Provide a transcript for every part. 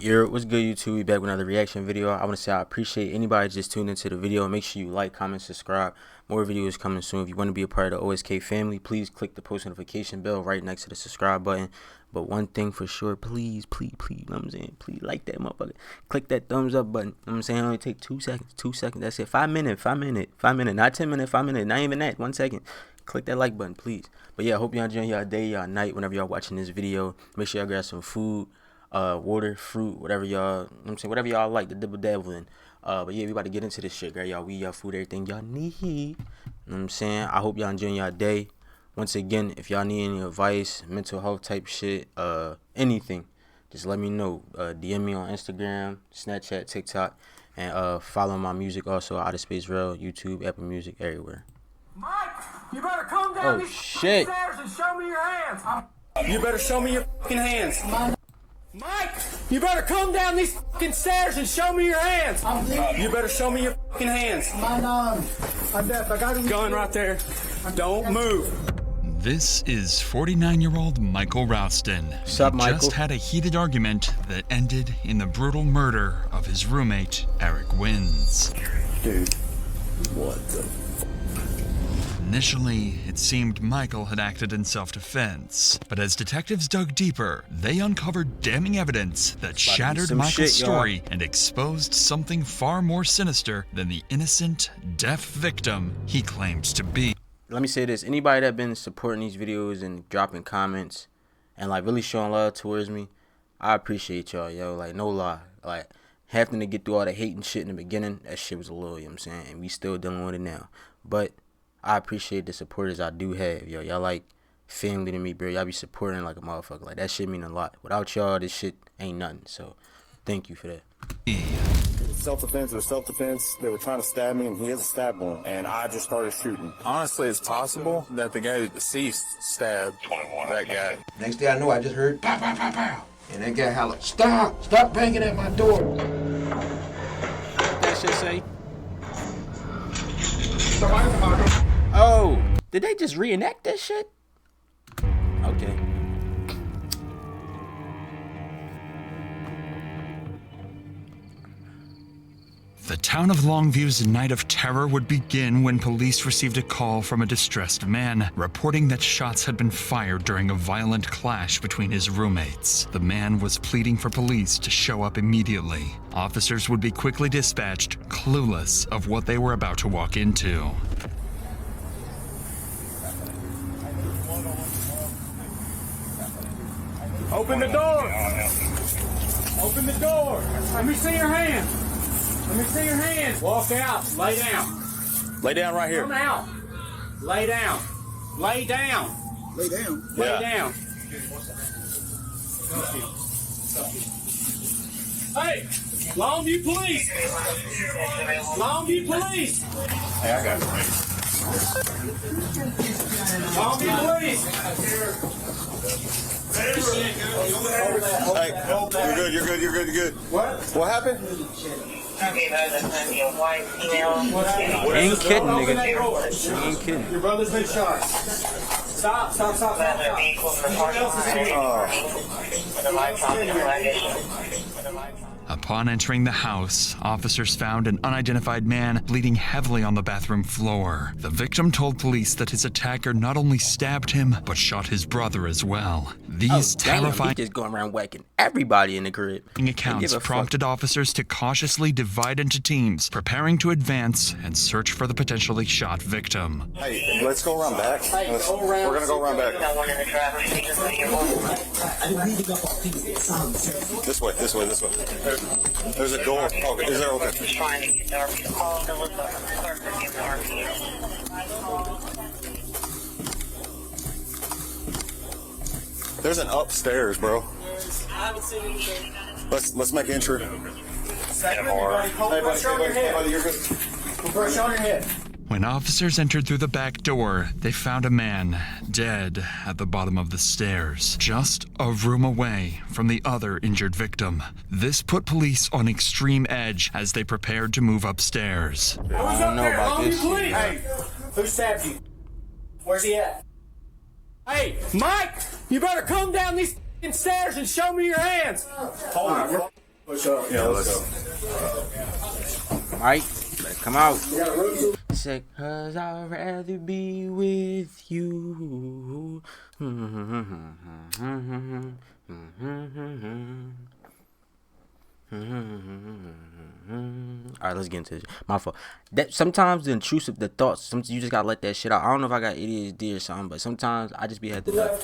What's good, YouTube? We back with another reaction video. I want to say I appreciate anybody just tuned into the video. Make sure you like, comment, subscribe. More videos coming soon. If you want to be a part of the OSK family, please click the post notification bell right next to the subscribe button. But one thing for sure, please, you know what I'm saying? Please like that motherfucker. Click that thumbs up button. You know what I'm saying? It only take 2 seconds. 2 seconds. That's it. 5 minutes. 5 minutes. 5 minutes. Not 10 minutes. 5 minutes. Not even that. 1 second. Click that like button, please. But yeah, I hope y'all enjoying y'all day, y'all night, whenever y'all watching this video. Make sure y'all grab some food, water, fruit, whatever y'all, you know what I'm saying, whatever y'all like to dibble dabble in. But yeah, we about to get into this shit, girl. Y'all, y'all food, everything y'all need. You know what I'm saying? I hope y'all enjoying y'all day. Once again, if y'all need any advice, mental health type shit, anything, just let me know. DM me on Instagram, Snapchat, TikTok, and follow my music also, OSK Rell, YouTube, Apple Music, everywhere. Mike, you better come down these stairs and show me your hands. You better show me your fucking hands. Mike, you better come down these fucking stairs and show me your hands. You better show me your fucking hands. I'm deaf. I got a gun right there. Don't move. This is 49-year-old Michael Ralston. What's up, Michael? Just had a heated argument that ended in the brutal murder of his roommate, Eric Wins. Dude, what the? Initially, it seemed Michael had acted in self-defense, but as detectives dug deeper, they uncovered damning evidence that shattered Michael's story and exposed something far more sinister than the innocent, deaf victim he claimed to be. Let me say this. Anybody that been supporting these videos and dropping comments and like really showing love towards me, I appreciate y'all, yo. Like, no lie. Like, having to get through all the hate and shit in the beginning, that shit was a little, you know what I'm saying? And we still dealing with it now. But I appreciate the supporters I do have, yo. Y'all like family to me, bro. Y'all be supporting like a motherfucker. Like, that shit mean a lot. Without y'all, this shit ain't nothing. So, thank you for that. Self-defense or self-defense. They were trying to stab me, and he has a stab wound, and I just started shooting. Honestly, it's possible that the guy who's deceased stabbed that guy. Next thing I know, I just heard pow, pow, pow, pow. And that guy hollered, stop banging at my door. What that shit say? Oh, did they just reenact that shit? Okay. The town of Longview's night of terror would begin when police received a call from a distressed man reporting that shots had been fired during a violent clash between his roommates. The man was pleading for police to show up immediately. Officers would be quickly dispatched, clueless of what they were about to walk into. Open the door. Open the door. Let me see your hands. Let me see your hands. Walk out. Lay down. Lay down right here. Come out. Lay down. Lay down. Lay down? Lay down. Hey, Longview Police. Longview Police. Hey, I got it. Longview Police. Hey, you're good. What happened? Ain't kidding, nigga. Ain't kidding. Your brother's been shot. Stop. Upon entering the house, officers found an unidentified man bleeding heavily on the bathroom floor. The victim told police that his attacker not only stabbed him, but shot his brother as well. These terrifying just going around whacking everybody in the crib. Accounts prompted officers to cautiously divide into teams, preparing to advance and search for the potentially shot victim. Hey, let's go around back. We're gonna go around back. This way. There's a door. Okay, is there? Okay. There's an upstairs, bro. Let's make entry. Hey, buddy, show your head. You're good. Show your head. When officers entered through the back door, they found a man dead at the bottom of the stairs, just a room away from the other injured victim. This put police on extreme edge as they prepared to move upstairs. Who's up there? Longview, hey, who stabbed you? Where's he at? Hey, Mike, you better come down these stairs and show me your hands. Push up. Yeah, let's go. Mike, better come out. Say, 'cause I'd rather be with you. Alright, let's get into this. My fault. That sometimes the intrusive, the thoughts, sometimes you just gotta let that shit out. I don't know if I got ADHD or something, but sometimes I just be had to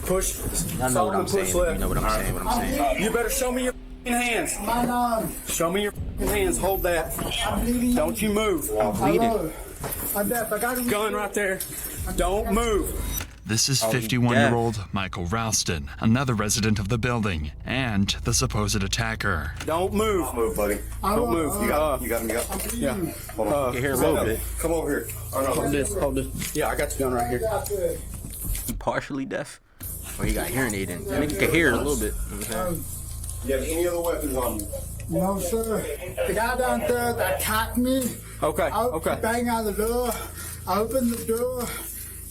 push. I know what I'm saying. You know what I'm saying. What I'm saying. You better show me your hands. My arm. Show me your hands. Hold that. I'm bleeding. Don't you move. I'm bleeding. I'm deaf. I got a Gun right there. Don't move. This is 51-year-old Michael Ralston, another resident of the building, and the supposed attacker. Don't move. Move, buddy. Don't move. You got him. Yeah. Hold on. Get here a little bit. Come over here. Oh, no. Hold this. Hold this. Yeah, I got the gun right here. He partially deaf, or he got hearing aid in. That nigga can hear it a little bit. You know what I'm saying? You have any other weapons on you? No, sir. The guy downstairs attacked me. Okay. I Okay. bang out the door. I opened the door,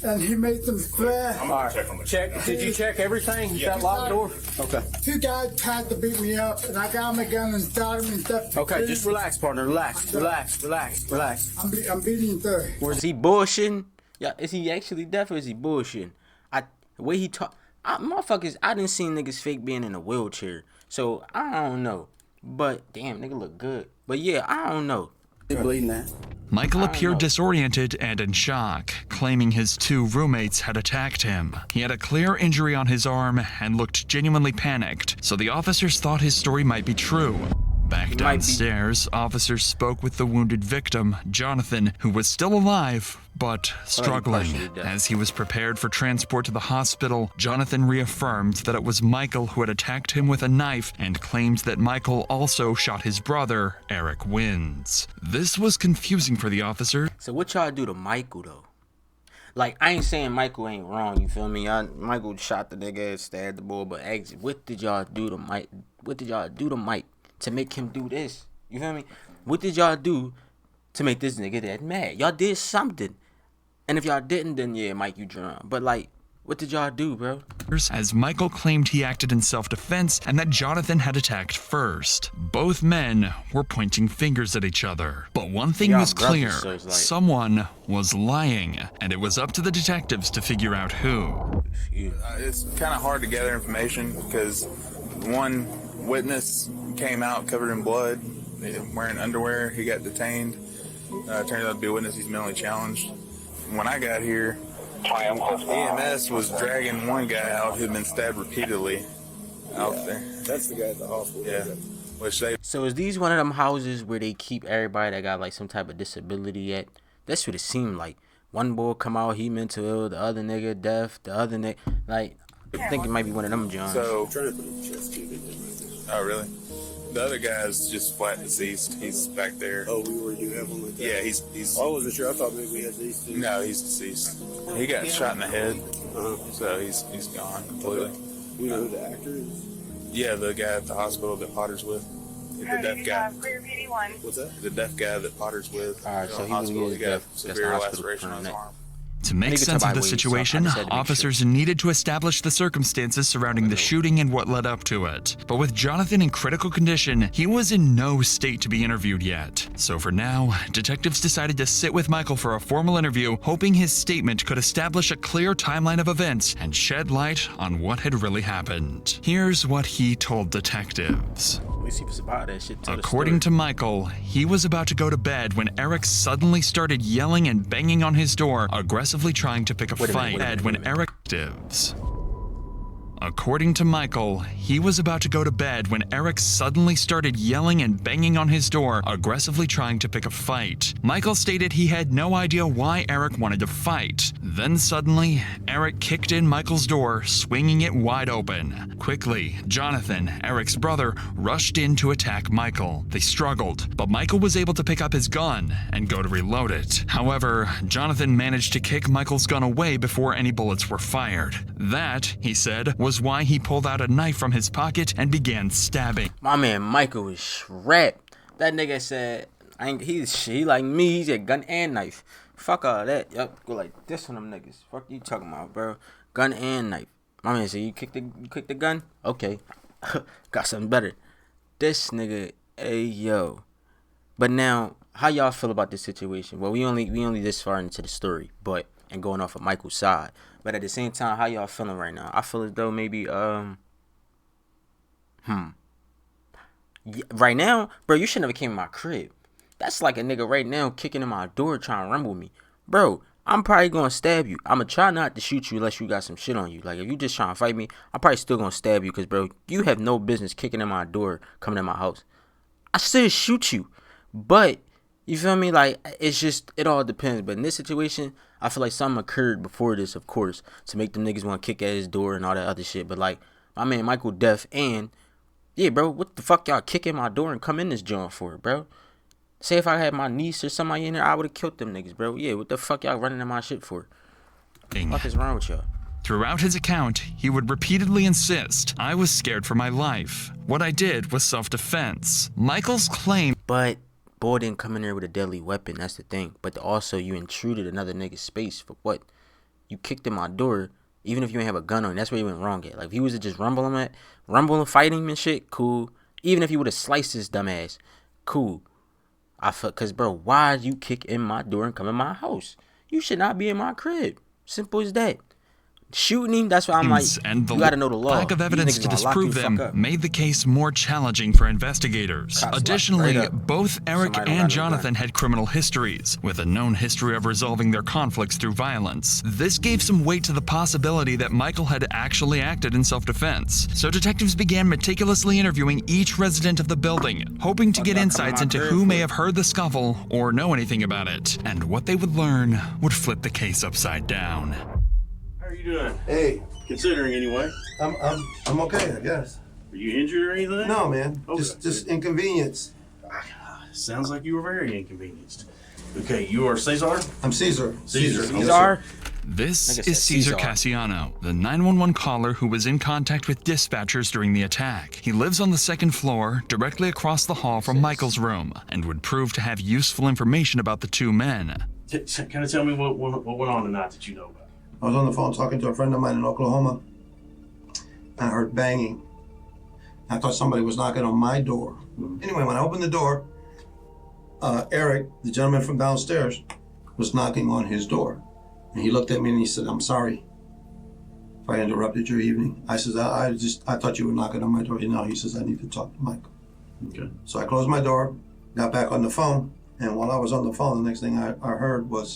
and he made some threats. All right. Check. Did you check everything? That locked door? Okay. Two guys tried to beat me up, and I got my gun and shot him and stuff. Okay, just relax, partner. Relax. Relax. Relax. Relax. I'm bleeding, sir. Is he bullshitting? Yeah, is he actually deaf or is he bullshitting? The way he talk, motherfuckers, I didn't see niggas fake being in a wheelchair, so I don't know. But damn, nigga look good. But yeah, I don't know. You bleeding that? Michael appeared disoriented and in shock, claiming his two roommates had attacked him. He had a clear injury on his arm and looked genuinely panicked, so the officers thought his story might be true. Back downstairs, officers spoke with the wounded victim, Jonathan, who was still alive, but struggling. As he was prepared for transport to the hospital, Jonathan reaffirmed that it was Michael who had attacked him with a knife and claimed that Michael also shot his brother, Eric Wins. This was confusing for the officer. So what y'all do to Michael though? Like, I ain't saying Michael ain't wrong, you feel me? Michael shot the nigga, stabbed the boy, but what did y'all do to Mike? What did y'all do to Mike to make him do this? You feel me? What did y'all do to make this nigga that mad? Y'all did something. And if y'all didn't, then yeah, Mike, you drunk. But like, what did y'all do, bro? As Michael claimed he acted in self-defense and that Jonathan had attacked first. Both men were pointing fingers at each other. But one thing was clear, someone was lying, and it was up to the detectives to figure out who. It's kind of hard to gather information because one witness came out covered in blood, wearing underwear. He got detained. Turns out to be a witness. He's mentally challenged. When I got here, EMS was dragging one guy out who'd been stabbed repeatedly out there. That's the guy at the hospital. Yeah. Which they. So is these one of them houses where they keep everybody that got like some type of disability at? That's what it seemed like. One boy come out, he mental ill, the other nigga deaf, the other nigga like. I think it might be one of them Johns. So. Oh really? The other guy's just flat deceased. He's back there. Oh, you have one like that? Yeah, he's. I wasn't sure. I thought maybe we had these two. No, he's deceased. He got shot in the head, so he's gone completely. You know who the actor is? Yeah, the guy at the hospital that Potter's with. The deaf guy. What's that? The deaf guy that Potter's with. Alright, so he hospital. really is He got deaf. That's severe the hospital laceration on his coronet. arm. To make sense of the situation, officers needed to establish the circumstances surrounding the shooting and what led up to it. But with Jonathan in critical condition, he was in no state to be interviewed yet. So for now, detectives decided to sit with Michael for a formal interview, hoping his statement could establish a clear timeline of events and shed light on what had really happened. Here's what he told detectives. According to Michael, he was about to go to bed when Eric suddenly started yelling and banging on his door, aggressively trying to pick a fight. When Eric According to Michael, he was about to go to bed when Eric suddenly started yelling and banging on his door, aggressively trying to pick a fight. Michael stated he had no idea why Eric wanted to fight. Then suddenly, Eric kicked in Michael's door, swinging it wide open. Quickly, Jonathan, Eric's brother, rushed in to attack Michael. They struggled, but Michael was able to pick up his gun and go to reload it. However, Jonathan managed to kick Michael's gun away before any bullets were fired. That, he said, was why he pulled out a knife from his pocket and began stabbing. My man Michael was strapped. That nigga said, he like me, he said gun and knife. Fuck all that. Yup, go like this on them niggas. Fuck you talking about, bro. Gun and knife. My man said, you kick the gun? Okay. Got something better. This nigga, hey yo. But now, how y'all feel about this situation? Well, we only this far into the story, but and going off of Michael's side. But at the same time, how y'all feeling right now? I feel as though maybe right now, bro, you should never came in my crib. That's like a nigga right now kicking in my door trying to rumble me. Bro, I'm probably gonna stab you. I'ma try not to shoot you unless you got some shit on you. Like, if you just trying to fight me, I'm probably still gonna stab you because, bro, you have no business kicking in my door, coming in my house. I still shoot you. But, you feel me? Like, it's just, it all depends. But in this situation, I feel like something occurred before this, of course, to make them niggas want to kick at his door and all that other shit. But, like, my man Michael deaf and, yeah, bro, what the fuck y'all kicking my door and come in this joint for, bro? Say if I had my niece or somebody in there, I would have killed them niggas, bro. Yeah, what the fuck y'all running in my shit for? What the fuck is wrong with y'all? Throughout his account, he would repeatedly insist, I was scared for my life. What I did was self-defense. Michael's claim... But boy didn't come in there with a deadly weapon, that's the thing. But also, you intruded another nigga's space for what? You kicked in my door, even if you ain't have a gun on. That's where you went wrong at. Like, if he was to just rumble him, fighting him and shit, cool. Even if he would have sliced his dumb ass, cool. I felt, cause bro, why you kick in my door and come in my house? You should not be in my crib. Simple as that. Shooting him, that's why I'm like, and the you gotta know the law. Lack of evidence to disprove them made the case more challenging for investigators. Cops Additionally, right both Eric and Jonathan had criminal histories, with a known history of resolving their conflicts through violence. This gave some weight to the possibility that Michael had actually acted in self-defense. So detectives began meticulously interviewing each resident of the building, hoping to get insights into who may have heard the scuffle or know anything about it. And what they would learn would flip the case upside down. How are you doing? Hey. Considering anyway. I'm okay, I guess. Are you injured or anything? No, man. Okay. Just inconvenience. Sounds like you were very inconvenienced. Okay, you are Cesar? I'm Caesar. Cesar? This is Cesar Cassiano, the 911 caller who was in contact with dispatchers during the attack. He lives on the second floor, directly across the hall from Michael's room, and would prove to have useful information about the two men. Kind of tell me what went on tonight that you know about. I was on the phone talking to a friend of mine in Oklahoma. I heard banging. I thought somebody was knocking on my door. Anyway, when I opened the door, Eric, the gentleman from downstairs, was knocking on his door. And he looked at me and he said, I'm sorry if I interrupted your evening. I said, I thought you were knocking on my door. No, he says, I need to talk to Michael. Okay. So I closed my door, got back on the phone, and while I was on the phone, the next thing I heard what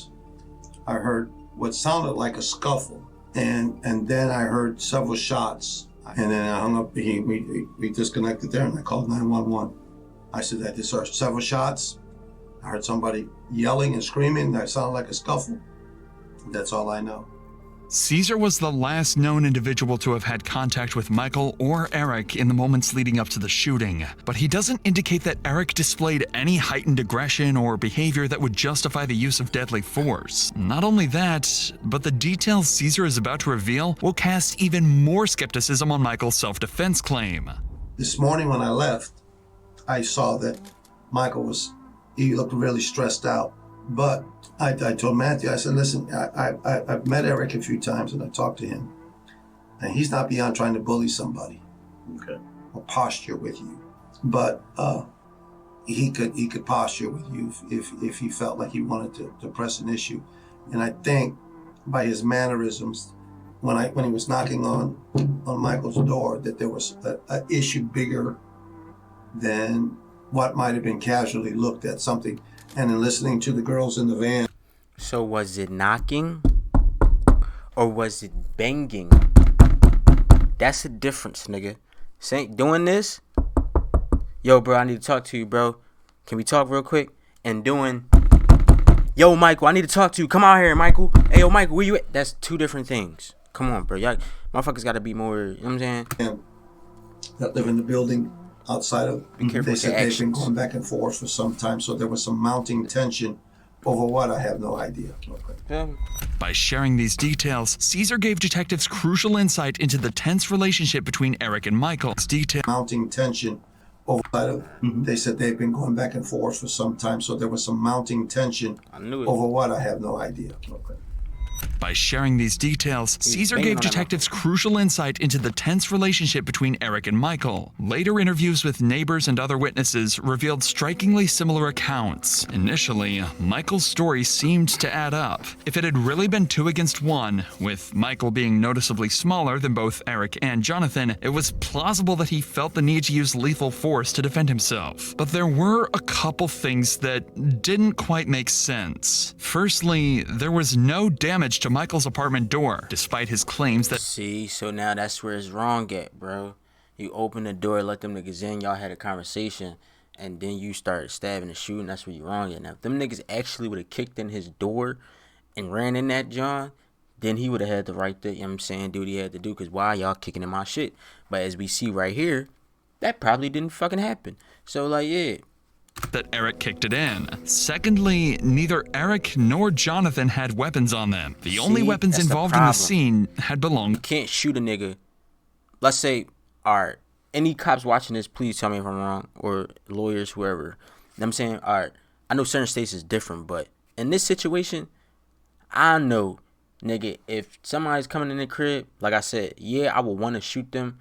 sounded like a scuffle, and then I heard several shots, and then I hung up. We disconnected there, and I called 911. I said I just heard several shots. I heard somebody yelling and screaming. That sounded like a scuffle. That's all I know. Caesar was the last known individual to have had contact with Michael or Eric in the moments leading up to the shooting, but he doesn't indicate that Eric displayed any heightened aggression or behavior that would justify the use of deadly force. Not only that, but the details Caesar is about to reveal will cast even more skepticism on Michael's self-defense claim. This morning when I left, I saw that Michael he looked really stressed out. But I told Matthew, I said, listen, I've met Eric a few times and I talked to him. And he's not beyond trying to bully somebody. Okay. Or posture with you. But he could posture with you if he felt like he wanted to press an issue. And I think by his mannerisms, when he was knocking on Michael's door, that there was an issue bigger than what might have been casually looked at, something. And in listening to the girls in the van. So was it knocking or was it banging? That's the difference, nigga. Doing this, yo, bro, I need to talk to you, bro. Can we talk real quick? And doing, yo, Michael, I need to talk to you. Come out here, Michael. Hey, yo, Michael, where you at? That's two different things. Come on, bro. Y'all motherfuckers gotta be more, you know what I'm saying? And that live in the building outside of, they said they've been going back and forth for some time, so there was some mounting tension over what, I have no idea. Okay. By sharing these details, Caesar gave detectives crucial insight into the tense relationship between Eric and Michael. Mounting tension over, they said they've been going back and forth for some time, so there was some mounting tension over what, I have no idea. Okay. By sharing these details, Caesar gave detectives crucial insight into the tense relationship between Eric and Michael. Later interviews with neighbors and other witnesses revealed strikingly similar accounts. Initially, Michael's story seemed to add up. If it had really been 2 against 1, with Michael being noticeably smaller than both Eric and Jonathan, it was plausible that he felt the need to use lethal force to defend himself. But there were a couple things that didn't quite make sense. Firstly, there was no damage to Michael's apartment door, despite his claims that— See, so now that's where it's wrong at, bro. You open the door, let them niggas in, y'all had a conversation, and then you start stabbing and shooting. That's where you wrong at. Now, if them niggas actually would have kicked in his door and ran in that John, then he would have had the right to, you know what I'm saying, do what he had to do, because why y'all kicking in my shit? But as we see right here, that probably didn't fucking happen. So, like, yeah. That Eric kicked it in. Secondly, neither Eric nor Jonathan had weapons on them. The only weapons involved in the scene had belonged— You can't shoot a nigga. Let's say, alright, any cops watching this, please tell me if I'm wrong, or lawyers, whoever. You know what I'm saying? Alright, I know certain states is different, but in this situation, I know, nigga, if somebody's coming in the crib, like I said, yeah, I would want to shoot them.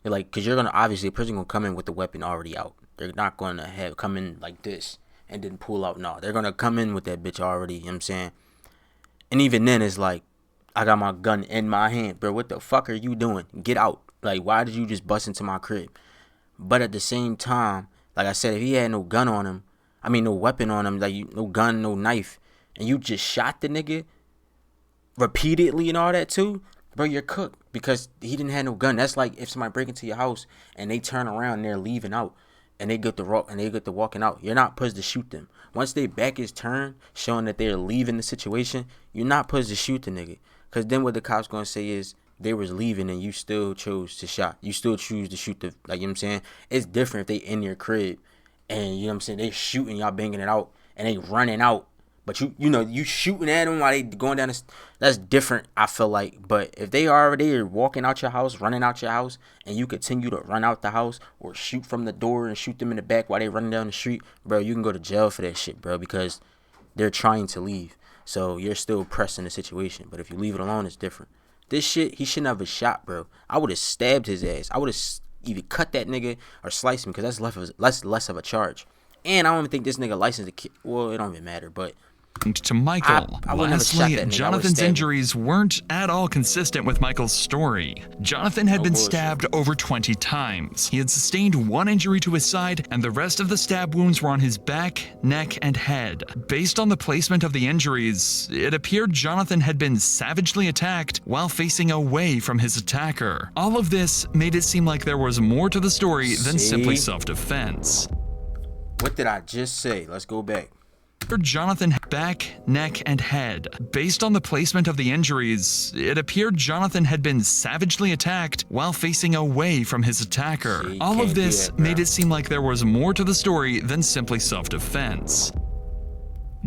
Like, because you're going to, obviously, a person going to come in with the weapon already out. They're not going to have come in like this and then pull out. No, they're going to come in with that bitch already, you know what I'm saying? And even then, it's like, I got my gun in my hand. Bro, what the fuck are you doing? Get out. Like, why did you just bust into my crib? But at the same time, like I said, if he had no gun on him, I mean, no weapon on him, like, no gun, no knife, and you just shot the nigga repeatedly and all that too, bro, you're cooked because he didn't have no gun. That's like if somebody break into your house and they turn around and they're leaving out and they get the walking out. You're not supposed to shoot them. Once their back is turned, showing that they're leaving the situation, you're not supposed to shoot the nigga. Because then what the cops gonna say is they was leaving and you still chose to shot. You still choose to shoot the, like, you know what I'm saying? It's different if they in your crib and, you know what I'm saying, they shooting, y'all banging it out and they running out. But you know, you shooting at them while they going down the, that's different, I feel like. But if they already are walking out your house, running out your house, and you continue to run out the house or shoot from the door and shoot them in the back while they running down the street, bro, you can go to jail for that shit, bro, because they're trying to leave. So you're still pressing the situation. But if you leave it alone, it's different. This shit, he shouldn't have been shot, bro. I would have stabbed his ass. I would have either cut that nigga or sliced him, because that's less of a charge. And I don't even think this nigga licensed the kid. Well, it don't even matter, but to Michael. I wouldn't have shot Lastly, that nigga. Jonathan's injuries weren't at all consistent with Michael's story. Jonathan had been stabbed over 20 times. He had sustained 1 injury to his side, and the rest of the stab wounds were on his back, neck, and head. Based on the placement of the injuries, it appeared Jonathan had been savagely attacked while facing away from his attacker. All of this made it seem like there was more to the story than simply self-defense. What did I just say? Let's go back. Jonathan back, neck, and head. Based on the placement of the injuries, it appeared Jonathan had been savagely attacked while facing away from his attacker. All of this made it seem like there was more to the story than simply self-defense.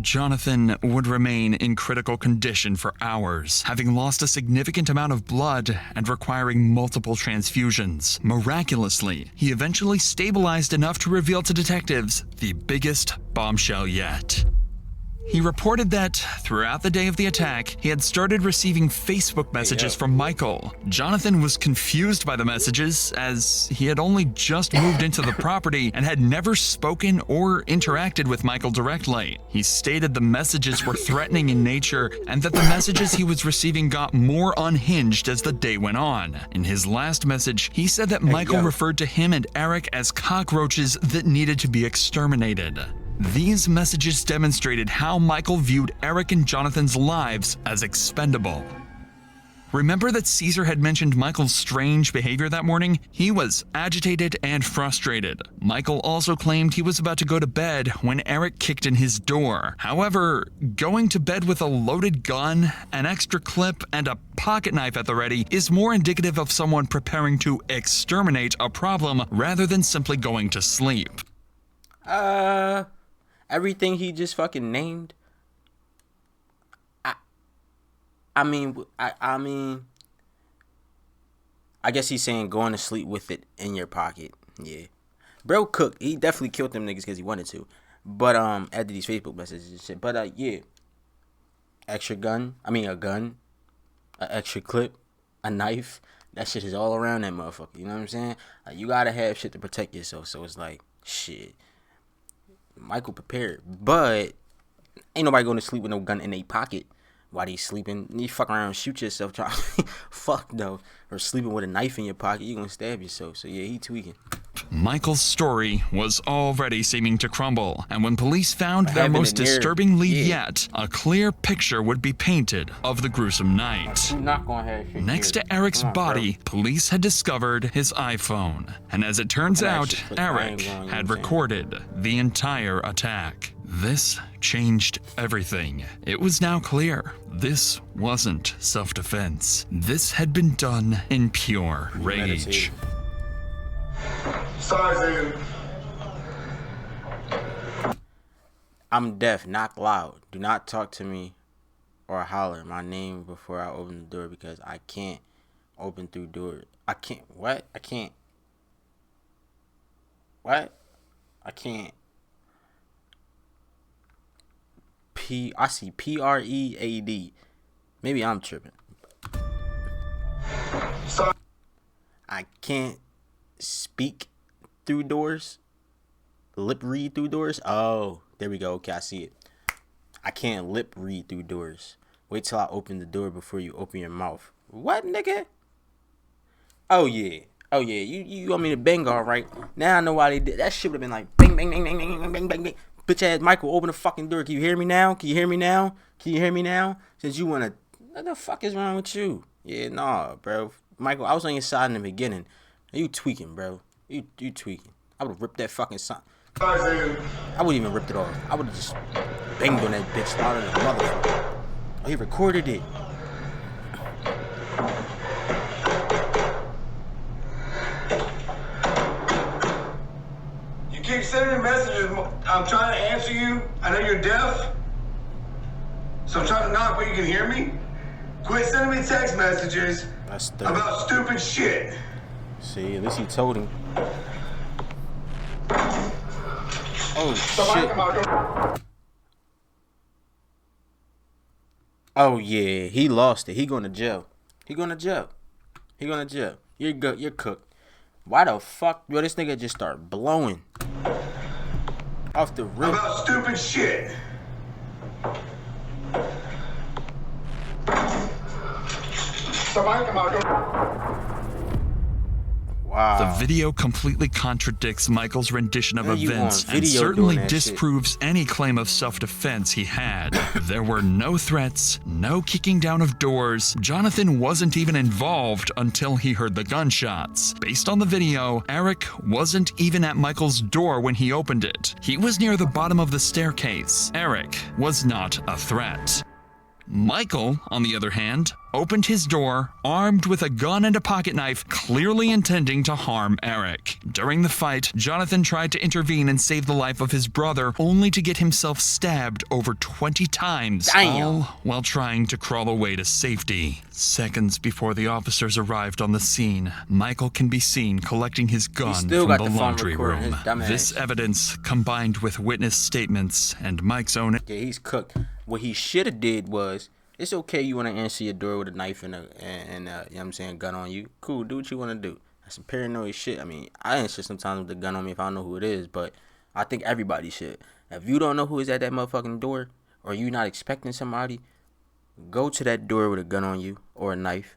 Jonathan would remain in critical condition for hours, having lost a significant amount of blood and requiring multiple transfusions. Miraculously, he eventually stabilized enough to reveal to detectives the biggest bombshell yet. He reported that, throughout the day of the attack, he had started receiving Facebook messages from Michael. Jonathan was confused by the messages, as he had only just moved into the property and had never spoken or interacted with Michael directly. He stated the messages were threatening in nature and that the messages he was receiving got more unhinged as the day went on. In his last message, he said that Michael referred to him and Eric as cockroaches that needed to be exterminated. These messages demonstrated how Michael viewed Eric and Jonathan's lives as expendable. Remember that Caesar had mentioned Michael's strange behavior that morning? He was agitated and frustrated. Michael also claimed he was about to go to bed when Eric kicked in his door. However, going to bed with a loaded gun, an extra clip, and a pocket knife at the ready is more indicative of someone preparing to exterminate a problem rather than simply going to sleep. Everything he just fucking named. I mean, I guess he's saying going to sleep with it in your pocket. Yeah, bro, cooked. He definitely killed them niggas because he wanted to. But after these Facebook messages and shit. But yeah, extra gun. I mean, a gun, an extra clip, a knife. That shit is all around that motherfucker. You know what I'm saying? Like, you gotta have shit to protect yourself. So it's like, shit. Michael prepared, but ain't nobody going to sleep with no gun in their pocket while they sleeping. You fuck around and shoot yourself. Fuck no. Or sleeping with a knife in your pocket, you gonna stab yourself. So yeah, he tweaking. Michael's story was already seeming to crumble, and when police found their most disturbing lead yet, a clear picture would be painted of the gruesome night. Next to Eric's body, police had discovered his iPhone, and as it turns out, Eric had recorded the entire attack. This changed everything. It was now clear this wasn't self-defense. This had been done in pure rage. Sorry, dude. I'm deaf, knock loud. Do not talk to me or holler my name before I open the door because I can't open through doors. I can't. What? I can't. What? I can't. I see PREAD. Maybe I'm tripping. Sorry. I can't speak through doors. Lip read through doors. Oh, there we go. Okay, I see it. I can't lip read through doors. Wait till I open the door before you open your mouth. What, nigga? Oh yeah. Oh yeah. You want me to bang all right? Now I know why they did. That shit would have been like bang bang bang bang bang bang bang bang bang. Bitch ass Michael, open the fucking door. Can you hear me now? Can you hear me now? Can you hear me now? Since you wanna, what the fuck is wrong with you? Yeah, nah, bro. Michael, I was on your side in the beginning. You tweaking, bro. You tweaking. I would have ripped that fucking sign. I wouldn't even ripped it off. I would have just banged on that bitch louder than a motherfucker. Oh, he recorded it. You keep sending me messages. I'm trying to answer you. I know you're deaf. So I'm trying to knock where you can hear me. Quit sending me text messages about stupid shit. See, at least he told him. Oh, shit. Oh, yeah. He lost it. He going to jail. He going to jail. He going to jail. You're good. You're cooked. Why the fuck? Yo, this nigga just start blowing. Off the rip. About stupid shit. Wow. The video completely contradicts Michael's rendition of events and certainly disproves any claim of self-defense he had. There were no threats, no kicking down of doors. Jonathan wasn't even involved until he heard the gunshots. Based on the video, Eric wasn't even at Michael's door when he opened it. He was near the bottom of the staircase. Eric was not a threat. Michael, on the other hand, opened his door, armed with a gun and a pocket knife, clearly intending to harm Eric. During the fight, Jonathan tried to intervene and save the life of his brother, only to get himself stabbed over 20 times, all while trying to crawl away to safety. Seconds before the officers arrived on the scene, Michael can be seen collecting his gun from the laundry room. This evidence, combined with witness statements and Mike's own... Yeah, he's cooked. What he should have did was, it's okay you want to answer your door with a knife and you know what I'm saying, gun on you. Cool, do what you want to do. That's some paranoid shit. I mean, I answer sometimes with the gun on me if I don't know who it is, but I think everybody should. If you don't know who is at that motherfucking door, or you not expecting somebody, go to that door with a gun on you or a knife.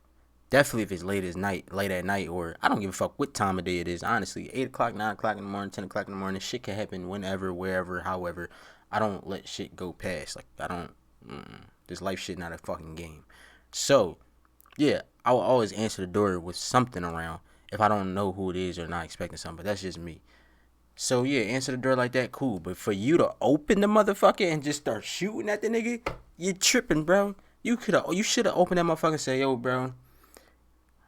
Definitely if it's late at night, or I don't give a fuck what time of day it is. Honestly, 8 o'clock, 9 o'clock in the morning, 10 o'clock in the morning, shit can happen whenever, wherever, however. I don't let shit go past. Like, I don't, this life shit not a fucking game. So, yeah, I will always answer the door with something around if I don't know who it is or not expecting something. But that's just me. So, yeah, answer the door like that, cool. But for you to open the motherfucker and just start shooting at the nigga, you're tripping, bro. You should have opened that motherfucker and say, yo, bro,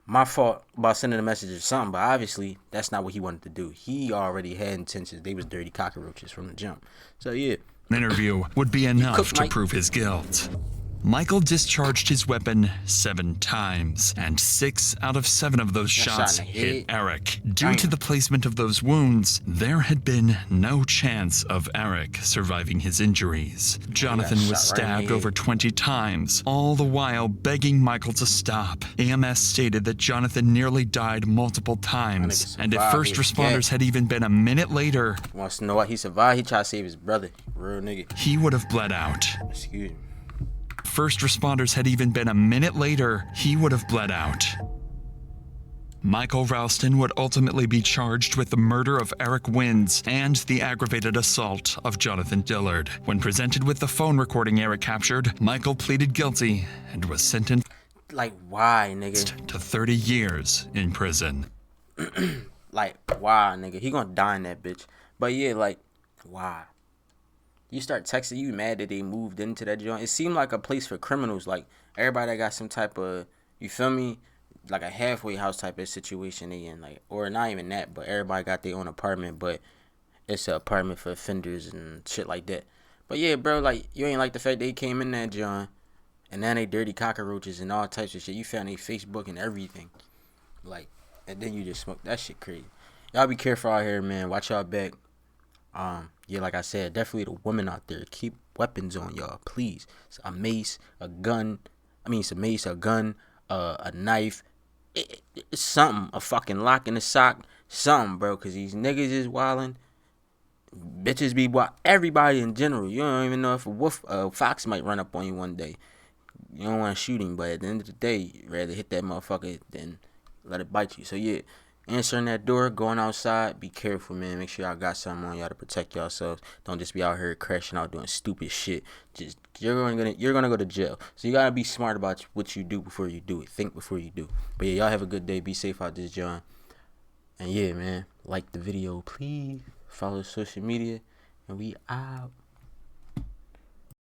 my fault about sending a message or something. But obviously, that's not what he wanted to do. He already had intentions. They was dirty cockroaches from the jump. So, yeah. An interview would be enough to prove his guilt. Michael discharged his weapon 7 times, and 6 out of 7 of those shots hit Eric. Due to the placement of those wounds, there had been no chance of Eric surviving his injuries. Jonathan was stabbed over 20 times, all the while begging Michael to stop. EMS stated that Jonathan nearly died multiple times, and if first responders had even been a minute later, wants to know why he survived. He tried to save his brother. Real nigga. He would have bled out. Excuse me. First responders had even been a minute later, he would have bled out. Michael Ralston would ultimately be charged with the murder of Eric Wins and the aggravated assault of Jonathan Dillard. When presented with the phone recording Eric captured, Michael pleaded guilty and was sentenced like, why, nigga? To 30 years in prison. Like, why, nigga? He gonna die in that bitch. But yeah, like, why? You start texting, you mad that they moved into that joint. It seemed like a place for criminals. Like, everybody that got some type of, you feel me? Like a halfway house type of situation they in. Like, or not even that, but everybody got their own apartment, but it's an apartment for offenders and shit like that. But yeah, bro, like, you ain't like the fact they came in that joint, and now they dirty cockroaches and all types of shit. You found their Facebook and everything. Like, and then you just smoke. That shit crazy. Y'all be careful out here, man. Watch y'all back. Yeah, like I said, definitely the women out there, keep weapons on y'all, please. It's a mace, a gun. It's a mace, a gun, a knife. It's something, a fucking lock in the sock, something, bro. Cause these niggas is wildin'. Bitches be wild. Everybody in general. You don't even know if a fox might run up on you one day. You don't want to shoot him, but at the end of the day, you'd rather hit that motherfucker than let it bite you. So yeah. Answering that door, going outside, be careful, man. Make sure y'all got something on y'all to protect yourselves. Don't just be out here crashing out doing stupid shit. Just you're gonna go to jail. So you gotta be smart about what you do before you do it. Think before you do. But yeah, y'all have a good day. Be safe out this John. And yeah, man, like the video, please. Follow social media, and we out.